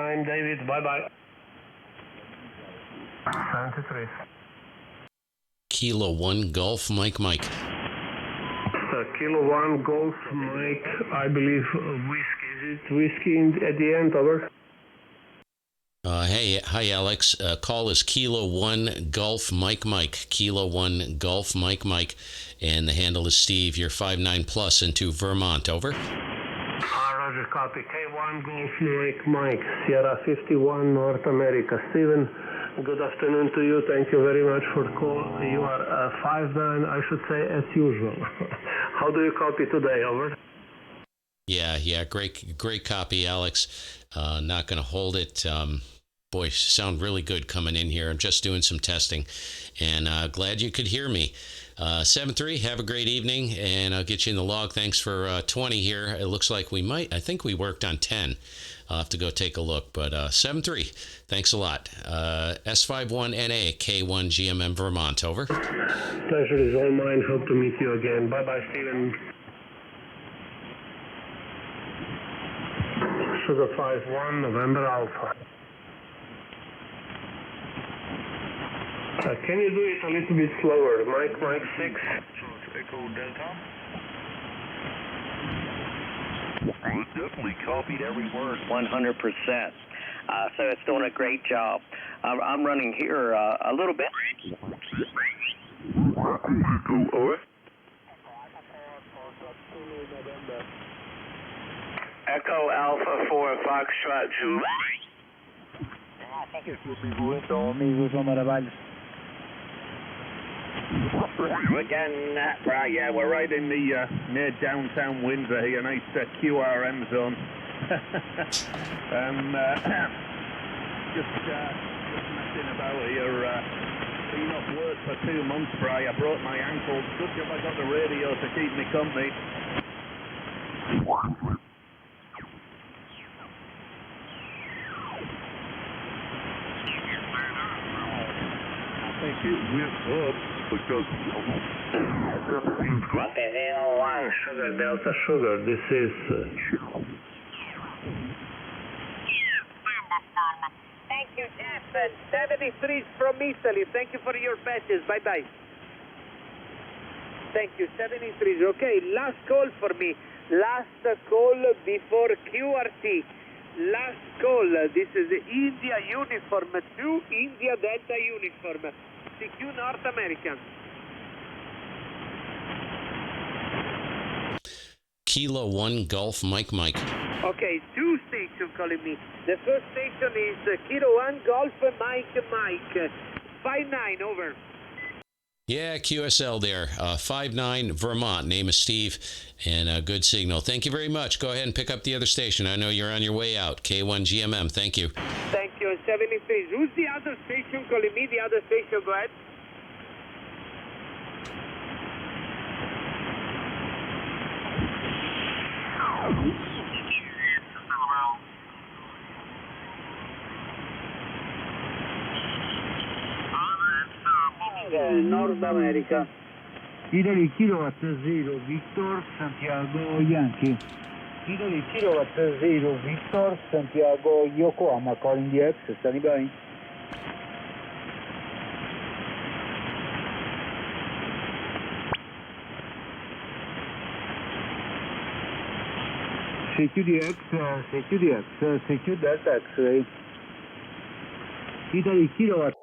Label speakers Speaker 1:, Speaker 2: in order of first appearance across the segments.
Speaker 1: 59, David, bye-bye. 73.
Speaker 2: Kilo 1 Golf Mike.
Speaker 1: Kilo 1 Golf Mike, I believe whiskey. Is it whiskey at the end, over?
Speaker 2: Hey, hi Alex. Call is Kilo 1 Golf Mike. Kilo 1 Golf Mike. And the handle is Steve. You're 59 plus into Vermont, over.
Speaker 1: Roger, copy. K1 Golf Mike, Sierra 51, North America. Steven, good afternoon to you. Thank you very much for the call. You are 59, I should say, as usual. How do you copy today, over?
Speaker 2: Yeah, great copy, Alex. Not going to hold it. Boy, sound really good coming in here. I'm just doing some testing, and glad you could hear me. 7-3, have a great evening, and I'll get you in the log. Thanks for 20 here. It looks like I think we worked on 10. I'll have to go take a look, but 7-3, thanks a lot. S51NA, K1 GMM Vermont, over.
Speaker 1: Pleasure is all mine. Hope to meet you again. Bye-bye, Steven. Sugar 51, November Alpha. Can you do it a little bit slower? Mike 6. Echo Delta.
Speaker 3: Definitely copied every word 100%. So it's doing a great job. I'm running here a little bit.
Speaker 1: Over. Echo Alpha 4 Foxtrot 2.
Speaker 4: Again, yeah, we're right in the near downtown Windsor here, nice QRM zone. Just messing about here. Been off work for 2 months, Bri. I broke my ankle. Good job I got the radio to keep me company. I think it went up because...
Speaker 1: What the hell? Sugar Delta Sugar, this is...
Speaker 5: Thank you, Jeff. 73 from Italy. Thank you for your patches. Bye-bye. Thank you, 73. Okay, last call for me. Last call before QRT. Last call. This is India Uniform 2, India Delta Uniform. CQ North American.
Speaker 2: Kilo 1 Golf Mike.
Speaker 5: Okay, 2 stations calling me. The first station is Kilo 1 Golf Mike. 59, over.
Speaker 2: Yeah, QSL there. 59 Vermont. Name is Steve, and good signal. Thank you very much. Go ahead and pick up the other station. I know you're on your way out. K1 GMM. Thank you.
Speaker 5: Thank you. 73. Who's the other station calling me? The other station, go ahead.
Speaker 6: North America. Italy Kilowatt 0 Victor Santiago Yankee. Italy Kilowatt 0 Victor Santiago Yokohama, calling the X, standing by. CQDX, CQ Delta X-ray. Italy Kilowatt.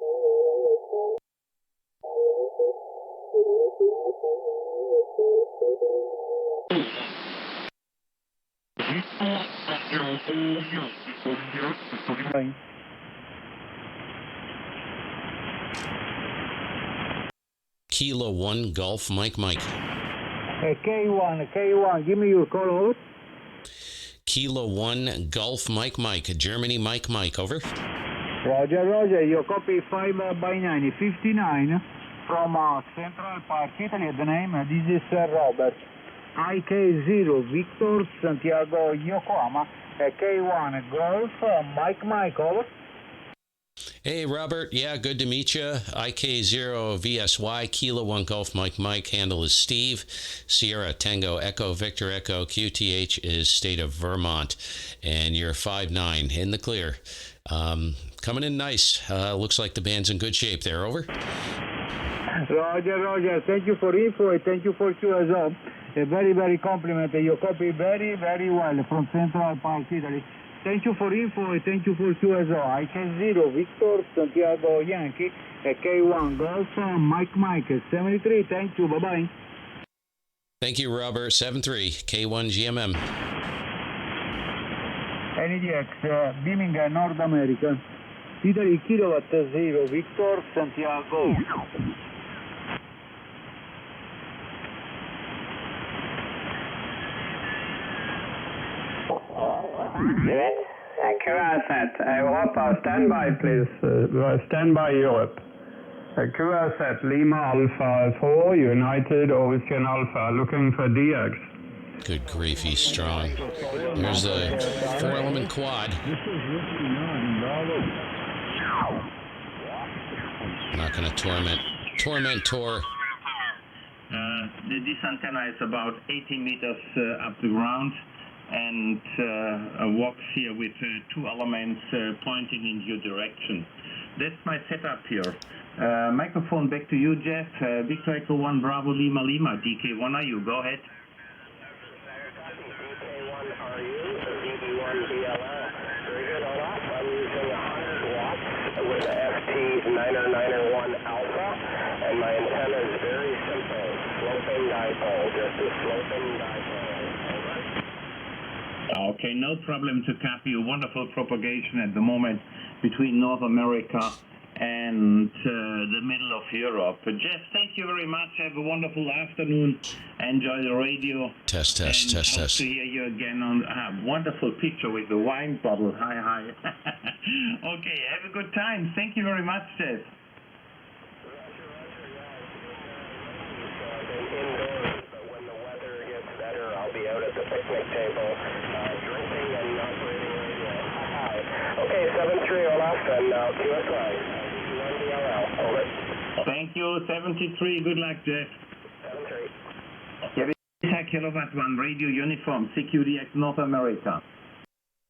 Speaker 2: Kilo 1 Golf Mike.
Speaker 6: K1, give me your call, over.
Speaker 2: Kilo 1 Golf Mike. Germany Mike, over.
Speaker 6: Roger, you copy 5/9, 59 from Central Park, Italy. The name, this is Robert. IK0 Victor Santiago Yokohama, K1 Golf Mike, over.
Speaker 2: Hey, Robert. Yeah, good to meet you. IK0VSY, Kilo 1 Golf Mike Mike. Handle is Steve. Sierra Tango Echo Victor Echo. QTH is state of Vermont. And you're 5'9", in the clear. Coming in nice. Looks like the band's in good shape there. Over.
Speaker 6: Roger. Thank you for info and thank you for QSO. A very, very compliment. You copy very, very well from Central Park, Italy. Thank you for info and thank you for QSO. IK0 Victor Santiago Yankee, K1 Golf Mike 73. Thank you. Bye-bye.
Speaker 2: Thank you, Robert. 73 K1 GMM.
Speaker 6: NEDX, Birmingham, North America. Italy Kilowatt 0 Victor Santiago.
Speaker 5: QRZ, Europa, stand by please. Stand by Europe. QRZ, Lima Alpha 4, United Ocean Alpha, looking for DX.
Speaker 2: Good grief, he's strong. There's the 4-element quad. I'm not going to torment Tor.
Speaker 4: This antenna is about 18 meters up the ground, and walks here with 2 elements pointing in your direction. That's my setup here. Microphone back to you, Jeff. Victor Echo 1 Bravo Lima Lima, DK1RU, go ahead.
Speaker 3: DK1RU, DB1BLL. Very good, Olaf. I'm using 100 watts with a FT901 Alpha, and my antenna is very simple. Sloping dipole, just a sloping dipole.
Speaker 4: Okay, no problem to copy. A wonderful propagation at the moment between North America and the middle of Europe. Jeff, thank you very much. Have a wonderful afternoon. Enjoy the radio.
Speaker 2: Test.
Speaker 4: Hope to hear you again on a wonderful picture with the wine bottle. Hi. Okay, have a good time. Thank you very much, Jeff.
Speaker 3: Indoors, but when the weather gets better, I'll be out at the picnic table, drinking and operating radio. Hi. Okay, 73 Olaf and QSY. DL, over.
Speaker 4: Thank you, 73. Good luck, Jeff. 73. Kilowatt 1 Radio Uniform, CQDX North America.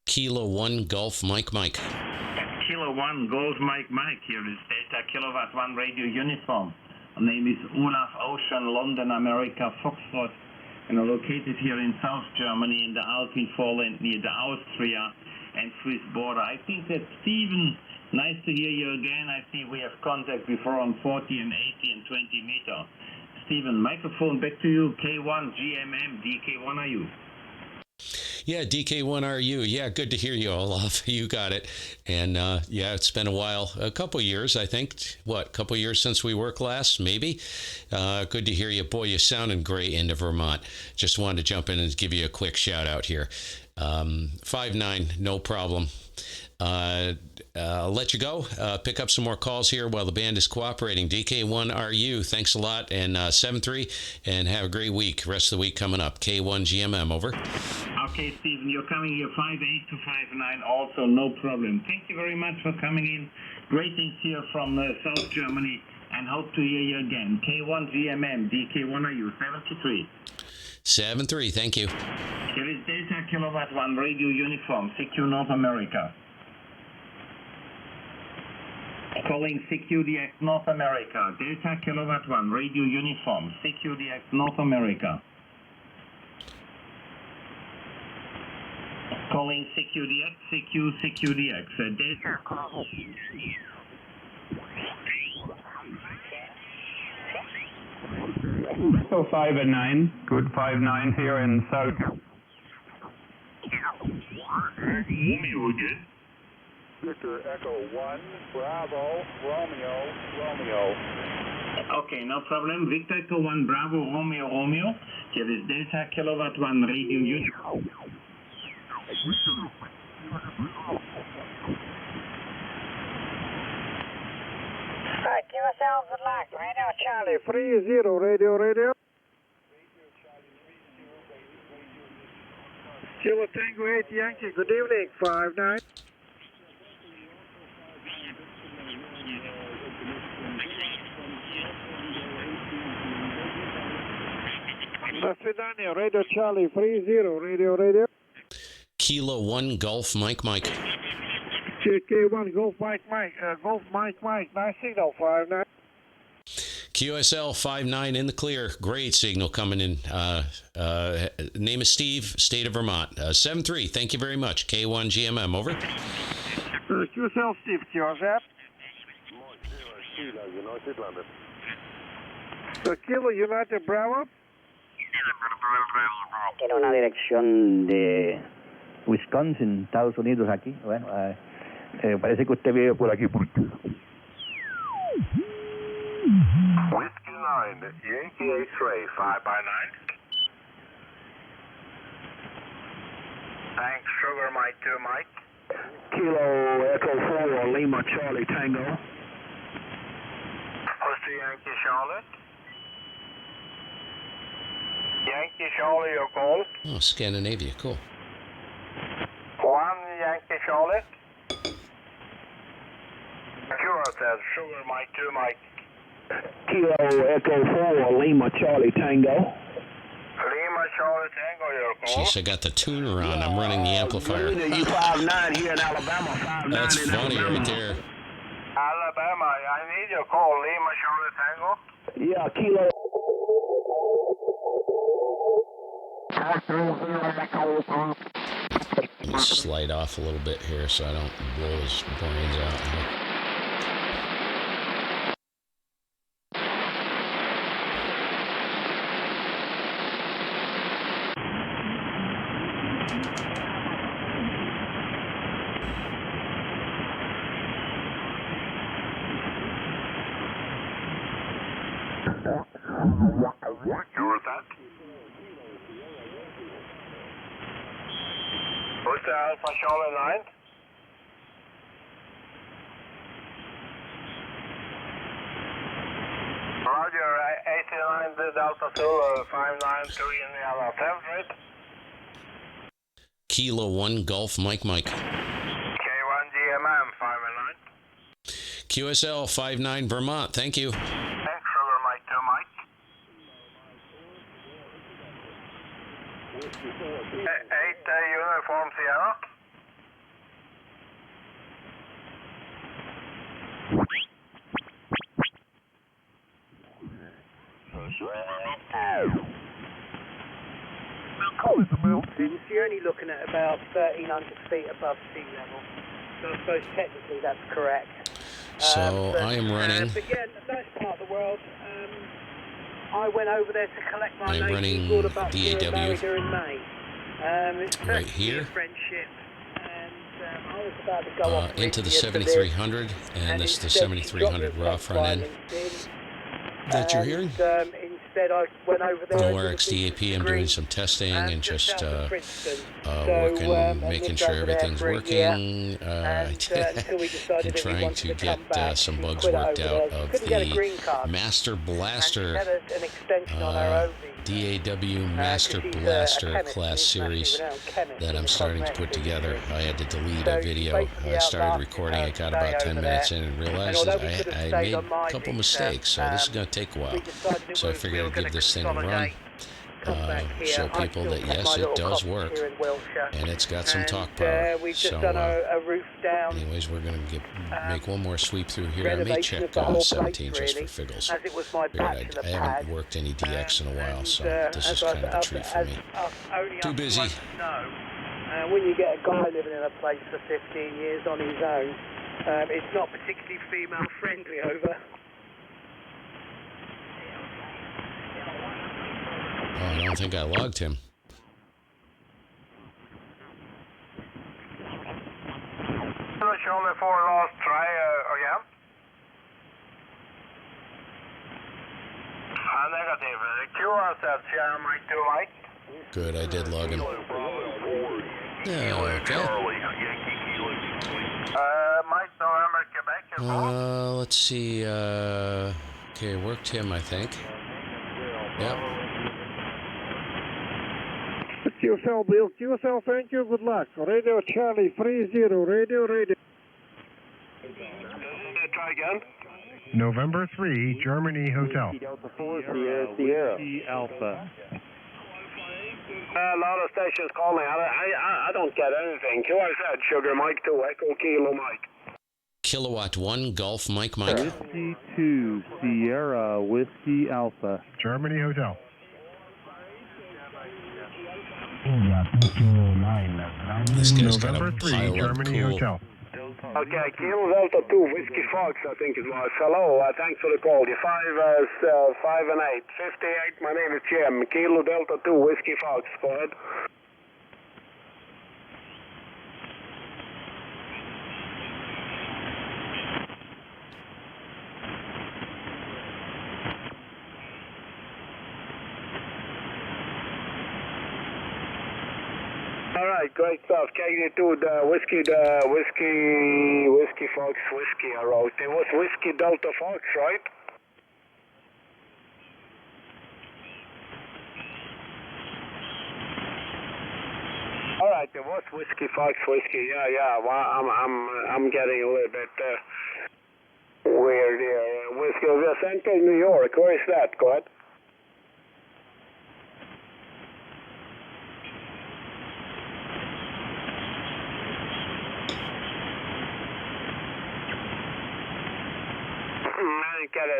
Speaker 2: Kilo 1 Golf Mike.
Speaker 4: Kilo 1 Golf Mike. Here is Delta Kilowatt 1 Radio Uniform. My name is Olaf Ocean, London, America, Foxtrot, and I'm located here in South Germany in the Alpine Foreland near the Austria and Swiss border. I think that Stephen, nice to hear you again. I see we have contact before on 40 and 80 and 20 meter. Stephen, microphone back to you. K1 GMM, DK1RU.
Speaker 2: Yeah, DK1RU. Yeah, good to hear you, Olaf. You got it. And yeah, it's been a while, a couple years, I think. What, a couple years since we worked last, maybe? Good to hear you. Boy, you're sounding great into Vermont. Just wanted to jump in and give you a quick shout out here. 5'9", no problem. I'll let you go. Pick up some more calls here while the band is cooperating. DK1RU, thanks a lot. And 7-3, and have a great week. Rest of the week coming up. K1 GMM, over.
Speaker 4: Okay, Stephen, you're coming here 5'8" to 5'9", also no problem. Thank you very much for coming in. Greetings here from South Germany, and hope to hear you again. K1 GMM, DK1RU, 73.
Speaker 2: 7-3, thank you.
Speaker 4: Here is Delta Kilowatt 1 Radio Uniform, CQ North America. Calling CQDX North America. Delta Kilowatt 1 Radio Uniform, CQDX North America. Calling CQDX, CQDX. Delta.
Speaker 5: So 5 and 9, good 5-9 here in South.
Speaker 4: Victor Echo 1, Bravo, Romeo. Okay, no problem. Victor Echo 1, Bravo, Romeo. Here is Delta Kilowatt 1 Radio Unit.
Speaker 7: Alright, give yourselves a lock. Radio Charlie 30, radio. Kilo Tango 8 Yankee, good evening, 5-9.
Speaker 6: Daniel, Radio Charlie 30, radio.
Speaker 2: Kilo 1 Golf Mike.
Speaker 6: K1 Golf Mike, nice signal, 59.
Speaker 2: QSL 59 in the clear. Great signal coming in. Name is Steve, state of Vermont. 73, thank you very much. K1 GMM, over.
Speaker 6: QSL Steve, QSL. Kilo United Bravo.
Speaker 8: Tiene una dirección de Wisconsin, Estados Unidos aquí. Bueno, parece que usted vive por aquí.
Speaker 3: Whiskey 9, Yankee X-ray, 5x9. Thanks, Sugar Mike 2, Mike.
Speaker 6: Kilo Echo 4, Lima Charlie Tango.
Speaker 3: What's the Yankee Charlotte? Yankee Charlie, your call.
Speaker 2: Oh, Scandinavia, cool.
Speaker 3: 1 Yankee Charlotte. Cura says Sugar Mike 2, Mike.
Speaker 6: Kilo Echo 4, Lima Charlie Tango.
Speaker 3: Lima Charlie Tango, your call.
Speaker 2: Jeez, I got the tuner on. I'm running the amplifier.
Speaker 3: U59 here in Alabama, 59
Speaker 2: That's
Speaker 3: in
Speaker 2: funny
Speaker 3: Alabama.
Speaker 2: right there.
Speaker 3: Alabama, I need your call. Lima Charlie Tango.
Speaker 6: Yeah, Kilo.
Speaker 2: Let's slide off a little bit here so I don't blow his brains out.
Speaker 3: You were that? What's the Alpha Charlie 9? Roger, 89 did Alpha Zulu, 593 in the Alpha 10, right?
Speaker 2: Kilo 1 Golf Mike.
Speaker 3: K1 GMM, 5 and 9.
Speaker 2: QSL 59 Vermont, thank you.
Speaker 3: Thanks, Sugar Mike 2, Mike. 8 Uniform Sierra.
Speaker 5: You're only looking at about 1,300 feet above sea level. So I suppose technically that's correct.
Speaker 2: So I am running.
Speaker 5: But yeah, nice part of the world. I went over there to collect my
Speaker 2: I'm running
Speaker 5: brought about here in
Speaker 2: DAW.
Speaker 5: America in May. It's
Speaker 2: Right
Speaker 5: 30
Speaker 2: here.
Speaker 5: year friendship, and I was about to go off
Speaker 2: Into the
Speaker 5: India for this,
Speaker 2: 7300, and this is the
Speaker 5: instead she
Speaker 2: 7300
Speaker 5: dropped me a
Speaker 2: raw
Speaker 5: text
Speaker 2: front
Speaker 5: via
Speaker 2: end
Speaker 5: LinkedIn,
Speaker 2: that you're hearing.
Speaker 5: Instead, I went over there.
Speaker 2: No
Speaker 5: and did a
Speaker 2: RxDAP,
Speaker 5: big
Speaker 2: I'm doing
Speaker 5: screen,
Speaker 2: some testing and just
Speaker 5: out of Princeton.
Speaker 2: working,
Speaker 5: and
Speaker 2: making
Speaker 5: lived
Speaker 2: sure
Speaker 5: over there
Speaker 2: everything's
Speaker 5: for a year.
Speaker 2: working,
Speaker 5: Until we decided
Speaker 2: and
Speaker 5: that we
Speaker 2: trying
Speaker 5: wanted
Speaker 2: to
Speaker 5: to come
Speaker 2: get
Speaker 5: back,
Speaker 2: some
Speaker 5: we
Speaker 2: bugs
Speaker 5: quit
Speaker 2: worked
Speaker 5: over
Speaker 2: out
Speaker 5: there.
Speaker 2: of
Speaker 5: Couldn't get a green
Speaker 2: the
Speaker 5: card.
Speaker 2: Master
Speaker 5: And she
Speaker 2: Blaster
Speaker 5: had an extension on her own visa.
Speaker 2: DAW Master
Speaker 5: 'cause she's a
Speaker 2: Blaster
Speaker 5: chemist,
Speaker 2: class
Speaker 5: an internationally
Speaker 2: series
Speaker 5: renowned chemist
Speaker 2: that
Speaker 5: in
Speaker 2: I'm
Speaker 5: the
Speaker 2: starting to put
Speaker 5: cosmetics
Speaker 2: together.
Speaker 5: industry.
Speaker 2: I had to delete
Speaker 5: So
Speaker 2: a
Speaker 5: she's
Speaker 2: video.
Speaker 5: basically
Speaker 2: I started
Speaker 5: outlasted
Speaker 2: recording
Speaker 5: her
Speaker 2: it, got
Speaker 5: stay
Speaker 2: about 10
Speaker 5: over
Speaker 2: minutes
Speaker 5: there.
Speaker 2: in and
Speaker 5: And
Speaker 2: realized
Speaker 5: although
Speaker 2: that
Speaker 5: we could have
Speaker 2: I
Speaker 5: stayed
Speaker 2: made
Speaker 5: on my
Speaker 2: a couple
Speaker 5: visa,
Speaker 2: mistakes, so this is going to take a while.
Speaker 5: we decided it
Speaker 2: So I
Speaker 5: was-
Speaker 2: figured
Speaker 5: we
Speaker 2: I'd
Speaker 5: were
Speaker 2: give
Speaker 5: gonna
Speaker 2: this thing a run,
Speaker 5: consolidate, come back here.
Speaker 2: show
Speaker 5: I
Speaker 2: people
Speaker 5: still
Speaker 2: that
Speaker 5: kept
Speaker 2: yes,
Speaker 5: my
Speaker 2: it
Speaker 5: little
Speaker 2: does
Speaker 5: cottage
Speaker 2: work,
Speaker 5: here in Wiltshire.
Speaker 2: and it's got some
Speaker 5: And,
Speaker 2: talk power.
Speaker 5: we've just
Speaker 2: So,
Speaker 5: done a roof down
Speaker 2: anyways, we're going to make one more sweep through here. I may
Speaker 5: renovation
Speaker 2: check
Speaker 5: of the whole
Speaker 2: 17
Speaker 5: place,
Speaker 2: just
Speaker 5: really,
Speaker 2: for figgles.
Speaker 5: as it was my
Speaker 2: Figured
Speaker 5: bachelor
Speaker 2: I haven't
Speaker 5: pad.
Speaker 2: worked any DX in a while, so this is
Speaker 5: as
Speaker 2: kind of a treat for me.
Speaker 5: Only
Speaker 2: Too
Speaker 5: us
Speaker 2: busy.
Speaker 5: blokes know, when you get a guy living in a place for 15 years on his own, it's not particularly female friendly over.
Speaker 2: Oh, I don't think I logged him.
Speaker 3: Charlie 4 last try again. Negative. QR says Sierra Mike 2 Mike.
Speaker 2: Good, I did log him. Yeah, okay.
Speaker 3: Mike November Quebec is on.
Speaker 2: Let's see. Okay, worked him, I think. Yep.
Speaker 6: QSL Bill, QSL, thank you, good luck. Radio Charlie 30, radio.
Speaker 3: Try again.
Speaker 9: November 3, Germany Hotel.
Speaker 6: Sierra.
Speaker 10: Alpha.
Speaker 3: A lot of stations call me. I don't get anything. QRZ, Sugar Mike 2, Echo Kilo Mike.
Speaker 2: Kilowatt 1, Golf Mike Mike.
Speaker 9: Whiskey 2, Sierra Whiskey Alpha.
Speaker 10: Germany Hotel.
Speaker 2: This guy's got
Speaker 10: November
Speaker 2: a
Speaker 10: 3,
Speaker 2: pile
Speaker 10: Germany
Speaker 2: of cool.
Speaker 10: Hotel.
Speaker 3: Okay, Kilo Delta 2, Whiskey Fox, I think it was. Hello, thanks for the call. You 5 and 8. 58, my name is Jim. Kilo Delta 2, Whiskey Fox, go ahead. All right, great stuff. KD2, Whiskey Fox, Whiskey I wrote. It was Whiskey Delta Fox, right? All right, it was Whiskey Fox, Whiskey. Yeah. Well, I'm getting a little bit weird here. Whiskey, Central New York. Where is that? Go ahead.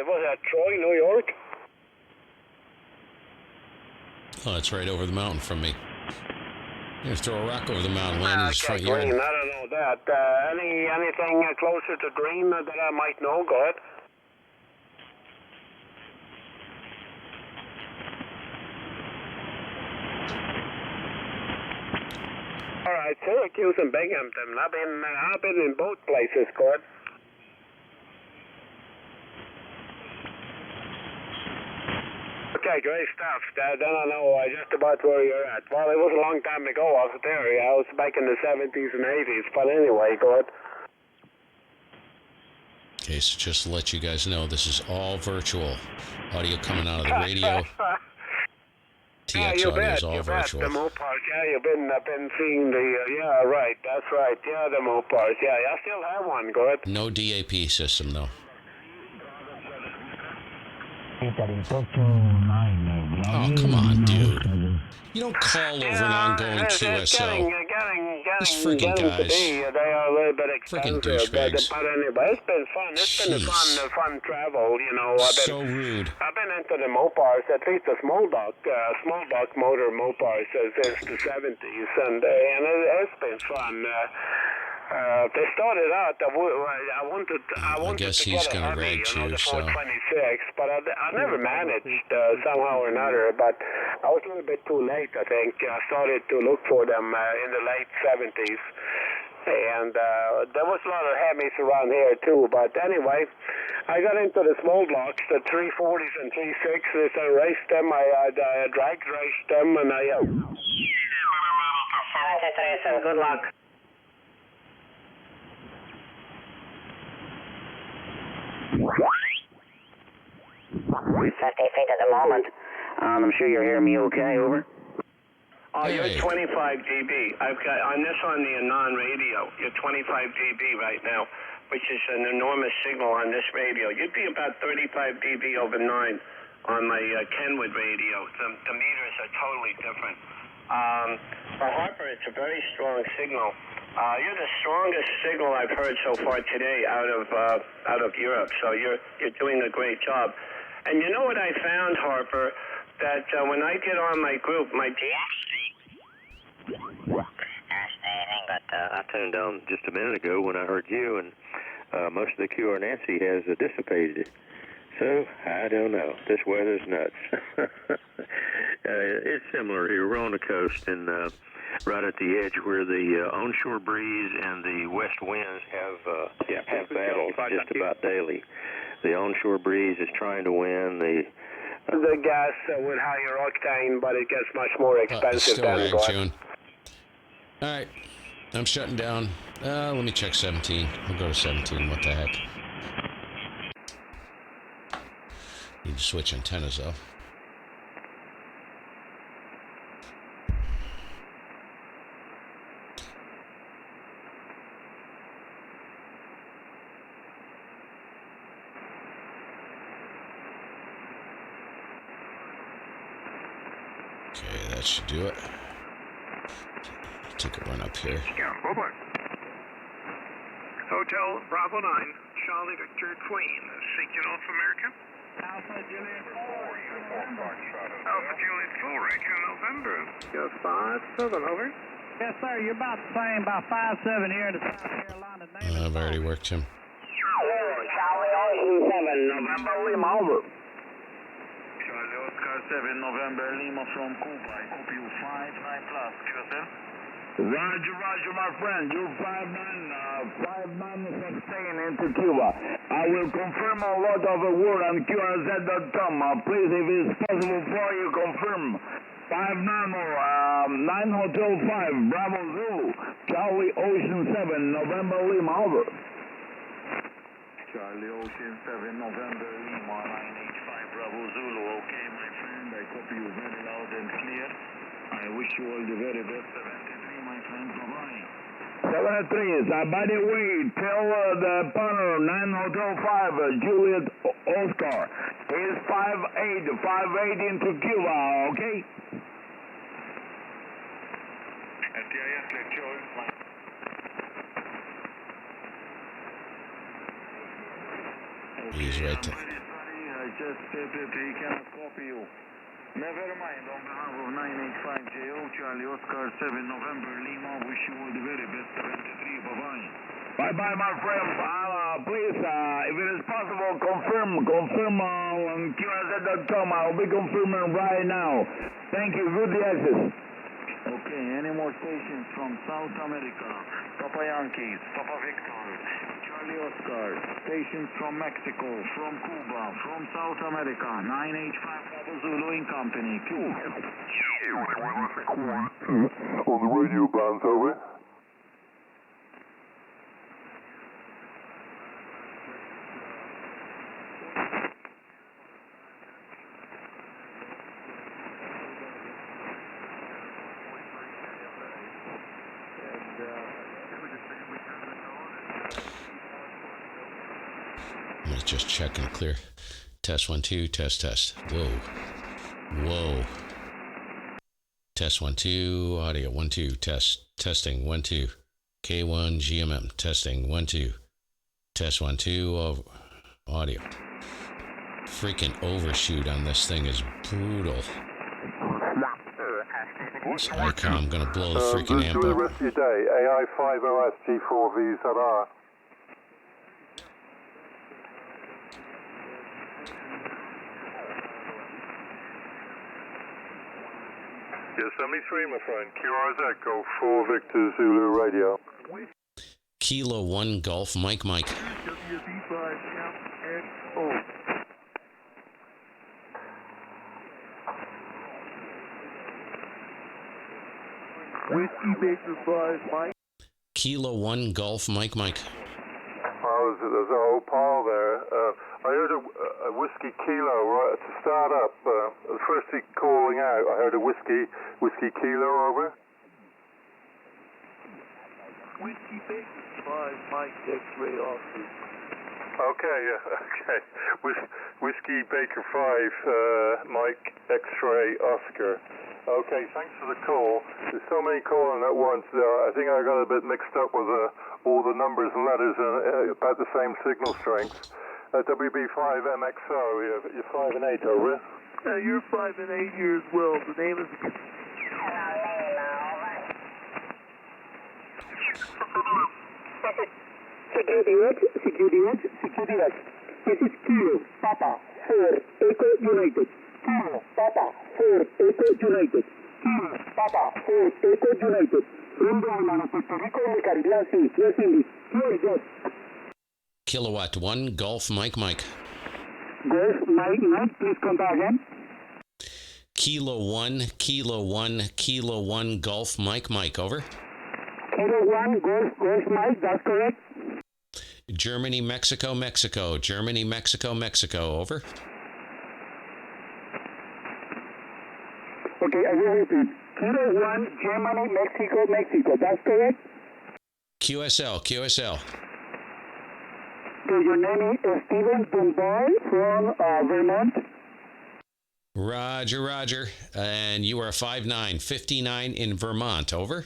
Speaker 3: Was that Troy, New York?
Speaker 2: Oh, that's right over the mountain from me. You just throw a rock over the mountain, land in his front yard.
Speaker 3: Green, I don't know that. Anything closer to Green that I might know? Go ahead. All right, Syracuse and Binghamton. I've been in both places. Go ahead. Okay, great stuff. Then I know just about where you're at. Well, it was a long time ago. I was there. I was back in the 70s and 80s. But anyway, go ahead.
Speaker 2: Okay, so just to let you guys know, this is all virtual. Audio coming out of the radio. TX audio is all virtual.
Speaker 3: The Mopars, you've been seeing the, yeah, right, that's right. Yeah, the Mopars, yeah, I still have one. Go ahead.
Speaker 2: No DAP system, though. Oh, come on, dude. You don't call over an ongoing QSO. These freaking guys.
Speaker 3: They are a little bit expensive.
Speaker 2: Freaking douchebags.
Speaker 3: But anyway, it's been fun. It's been a fun travel, you know.
Speaker 2: So rude.
Speaker 3: I've been into the Mopars, at least the small block motor Mopars since the 70s, and it's been fun. They started out, I wanted
Speaker 2: guess
Speaker 3: to
Speaker 2: he's
Speaker 3: get a
Speaker 2: gonna
Speaker 3: heavy,
Speaker 2: rag
Speaker 3: the
Speaker 2: you, so.
Speaker 3: 426, but I never managed somehow or another, but I was a little bit too late, I think. I started to look for them in the late 70s, and there was a lot of Hemis around here too, but anyway, I got into the small blocks, the 340s and 36s, I raced them, I drag raced them, and I... Good luck.
Speaker 7: 50 feet at the moment. I'm sure you're hearing me okay, over.
Speaker 3: You're 25 dB. I've got on the Anon radio. You're 25 dB right now, which is an enormous signal on this radio. You'd be about 35 dB over 9 on my Kenwood radio. The meters are totally different. For Harper, it's a very strong signal. You're the strongest signal I've heard so far today out of Europe. So you're doing a great job. And you know what I found, Harper, that when I get on my group, my
Speaker 8: I tuned on just a minute ago when I heard you, and most of the QR Nancy has dissipated. So, I don't know. This weather's nuts. It's similar here. We're on the coast and right at the edge where the onshore breeze and the west winds have battled just about daily. The onshore breeze is trying to win the
Speaker 3: gas with higher octane, but it gets much more expensive
Speaker 2: still
Speaker 3: than
Speaker 2: rag tune. All right, I'm shutting down. Let me check 17. We'll go to 17. What the heck? Need to switch antennas though. Okay, that should do it. take a run up here.
Speaker 3: Yeah, bye-bye. Hotel Bravo 9, Charlie Victor Queen, seeking North America. Alpha Juliet 4, Alpha Juliet 4, Echo November. Go 5-7, over.
Speaker 7: Yes, sir. You're about the same, about 5-7 here in the South Carolina Navy.
Speaker 2: I've already worked him.
Speaker 3: Charlie Ocean 7, November Lima, over.
Speaker 10: Charlie Oscar 7, November Lima from Cuba. I copy you 5-9 plus. QSL?
Speaker 3: Roger, my friend. You're 5-9 is staying into Cuba. I will confirm a lot of the word on QRZ.com. Please, if it's possible for you, confirm. 5-9 or 9 Hotel 5, Bravo Zulu, Charlie Ocean 7, November Lima, over.
Speaker 10: Charlie Ocean 7, November Lima, 985 Bravo Zulu. Okay, my friend, I copy you very loud and clear. I wish you all the very best. 73, my friend, bye-bye.
Speaker 3: 73, by the way, tell the partner 9 Hotel 5, Juliet Oscar. He's 5-8 into Cuba, okay?
Speaker 10: NTIS, let's show him.
Speaker 2: He's right
Speaker 10: I'm very sorry, I just said that he cannot copy you. Never mind, on behalf of 985JO, Charlie Oscar 7, November Lima, wish you all the very best. 73, bye-bye.
Speaker 3: Bye-bye, my friend. Please, if it is possible, confirm on QRZ.com. I'll be confirming right now. Thank you. Good access.
Speaker 10: Okay, any more stations from South America? Papa Yankees, Papa Victor, Charlie Oscar, stations from Mexico, from Cuba, from South America, 985 Papa Zulu in company, Q.
Speaker 11: On the radio bands, over.
Speaker 2: Let's just check and clear. Test 1 2, test. Whoa. Test 1 2, audio 1 2, testing 1 2. K1 GMM testing 1 2. Test 1 2, audio. Freaking overshoot on this thing is brutal. This Icom gonna blow the freaking amp
Speaker 11: Enjoy the
Speaker 2: up.
Speaker 11: rest of your day. AI50SG4VZR. Yes, 73, my friend. QRZ, Golf 4 Victor Zulu Radio.
Speaker 2: Kilo 1 Golf Mike.
Speaker 11: WB5XO. Whiskey Baker 5, Mike.
Speaker 2: Kilo 1 Golf Mike.
Speaker 11: Oh, there's a whole pile there. I heard a whiskey kilo right at the start up. The first he calling out, I heard a whiskey kilo, over. Whiskey Baker 5, Mike X-ray officer. Okay. Whiskey Baker 5, Mike X-ray Oscar. Okay, thanks for the call. There's so many calling at once. I think I got a bit mixed up with all the numbers and letters about the same signal strength. WB5MXO, you're 5 and 8, over. You're 5 and 8 here as well. The name is...
Speaker 3: Security X. This is Kilo, Papa, 4, Echo United. Kilo, Papa, 4, Echo United. Kilo, Papa, 4, Echo United. Rumbo a Puerto Rico and the Caribbean Sea. Yes, indeed. Here, yes.
Speaker 2: Kilowatt 1 Golf Mike.
Speaker 3: Golf Mike, please come back again.
Speaker 2: Kilo 1 Golf Mike, over.
Speaker 3: Kilo 1 Golf Mike, that's correct.
Speaker 2: Germany, Mexico. Germany, Mexico, over.
Speaker 3: Okay, I will repeat. Kilo 1 Germany, Mexico, that's correct?
Speaker 2: QSL.
Speaker 3: Okay, your name is Steven Dunbar from Vermont.
Speaker 2: Roger. And you are 5'9", 59 in Vermont, over.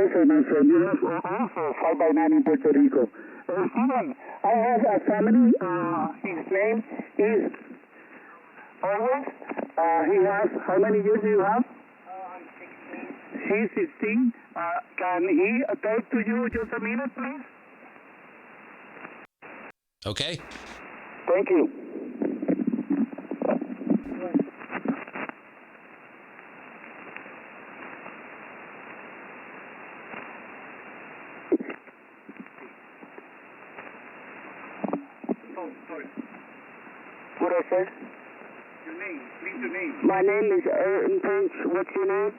Speaker 6: pleasure, my friend. You have also 5x9 in Puerto Rico. Steven, I have a family. His name is Always. He has, how many years do you have? I'm 16. He's 16. Can he talk to you just a minute, please?
Speaker 2: Okay.
Speaker 6: Thank you. What I said? Your name, please, your name. My name is Ayrton Finch. What's your name?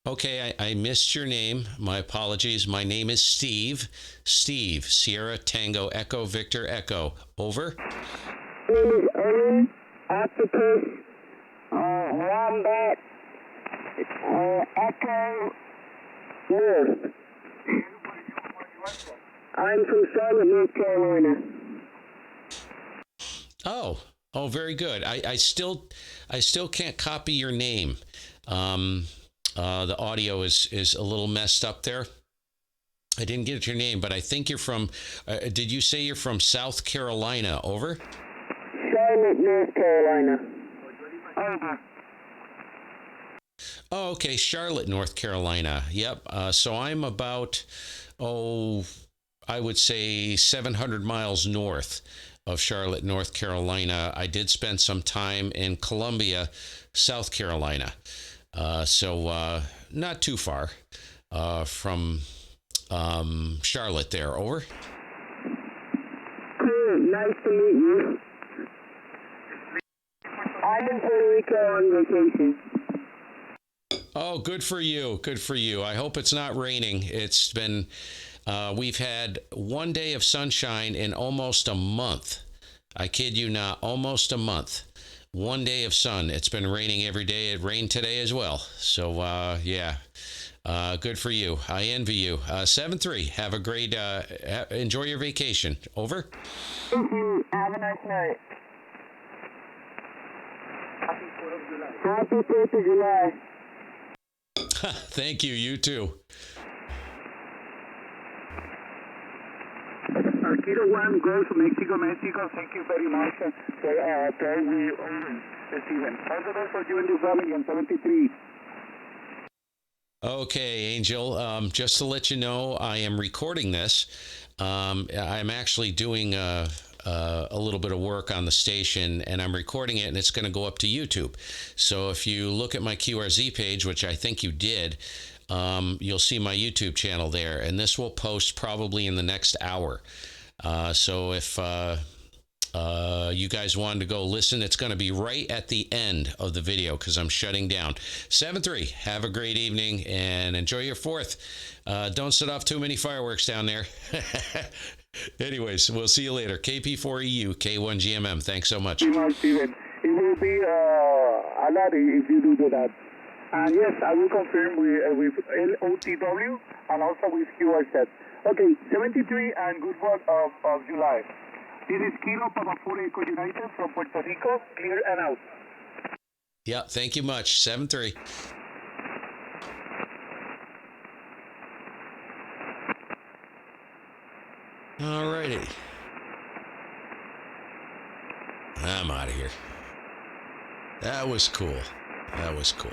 Speaker 2: Okay, I missed your name. My apologies. My name is Steve. Steve, Sierra Tango Echo Victor Echo. Over.
Speaker 6: My name is Owen Octopus Wombat Echo North. I'm from Charlotte, North Carolina.
Speaker 2: Oh, very good. I still can't copy your name. The audio is a little messed up there. I didn't get your name, but I think you're from, did you say you're from South Carolina? Over?
Speaker 6: Charlotte, North Carolina. Over.
Speaker 2: Oh, okay. Charlotte, North Carolina. Yep. So I'm about, I would say 700 miles north of Charlotte, North Carolina. I did spend some time in Columbia, South Carolina. So not too far from Charlotte there. Over.
Speaker 6: Cool. Nice to meet you. I'm in Puerto Rico on vacation.
Speaker 2: Oh, good for you. Good for you. I hope it's not raining. It's been, we've had one day of sunshine in almost a month. I kid you not, almost a month. One day of sun. It's been raining every day. It rained today as well. So, yeah, good for you. I envy you. 7-3. Have a great, enjoy your vacation. Over.
Speaker 6: Thank you. Have a nice night. Happy 4th of July.
Speaker 2: Thank you. You too.
Speaker 6: Kilo 1 goes to Mexico, Mexico. Thank you very much for playing with Owen, Steven. All the best for you and your family on 73.
Speaker 2: Okay, Angel. Just to let you know, I am recording this. I'm actually doing a little bit of work on the station, and I'm recording it, and it's going to go up to YouTube. So if you look at my QRZ page, which I think you did, you'll see my YouTube channel there, and this will post probably in the next hour. So if you guys wanted to go listen, it's going to be right at the end of the video because I'm shutting down. 7-3. Have a great evening and enjoy your 4th. Don't set off too many fireworks down there. Anyways, we'll see you later. KP4EU, K1GMM. Thanks so much.
Speaker 6: Steven. It will be a lot if you do that. And yes, I will confirm with LOTW and also with QRZ. Okay, 73 and good 4th of July. This is Kilo Papa 4 Echo United from Puerto Rico, clear and out.
Speaker 2: Yeah, thank you much. 7-3. All righty. I'm out of here. That was cool. That was cool.